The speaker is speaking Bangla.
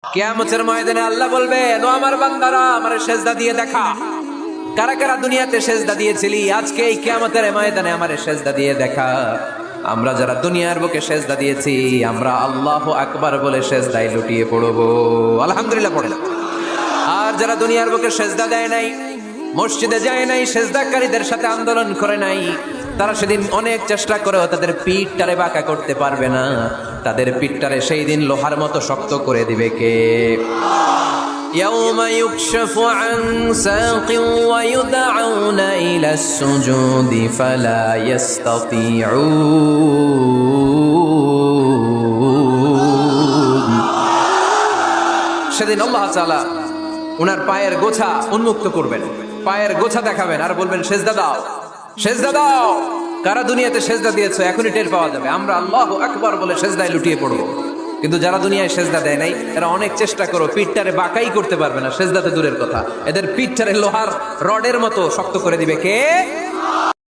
কিয়ামতের ময়দানে আল্লাহ বলবেন, ও আমার বান্দারা আমারে সেজদা দিয়ে দেখা। কারা কারা দুনিয়াতে সেজদা দিয়েছিলি, আজকে এই কিয়ামতের ময়দানে আমারে সেজদা দিয়ে দেখা। আমরা যারা দুনিয়ার বুকে সেজদা দিয়েছি, আমরা আল্লাহু আকবার বলে সেজদায় লুটিয়ে পড়বো, আলহামদুলিল্লাহ পড়ে। আর যারা দুনিয়ার বুকে সেজদা দেয় নাই, মসজিদে যায় নাই, সেজদাকারীদের সাথে আন্দোলন করে নাই, তারা সেদিন অনেক চেষ্টা করেও তাদের পিঠটারে বাঁকা করতে পারবে না। তাদের পিঠটারে সেই দিন লোহার মতো শক্ত করে দিবে কে? يوم يكشف عن ساق ويدعون إلى السجود فلا يستطيعون। সেদিন আল্লাহ তাআলা ওনার পায়ের গোছা উন্মুক্ত করবেন, পায়ের গোছা দেখাবেন আর বলবেন, সেজদা দাও, সেজদা দাও। কারা দুনিয়াতে সেজদা দিয়েছো এখনই টের পাওয়া যাবে। আমরা আল্লাহু আকবার বলে সেজদায় লুটিয়ে পড়বো। কিন্তু যারা দুনিয়ায় সেজদা দেয় নাই, এরা অনেক চেষ্টা করো, পিঠটারে বাঁকাই করতে পারবে না, সেজদাতে দূরের কথা, এদের পিঠটারে লোহার রডের মতো শক্ত করে দিবে কে?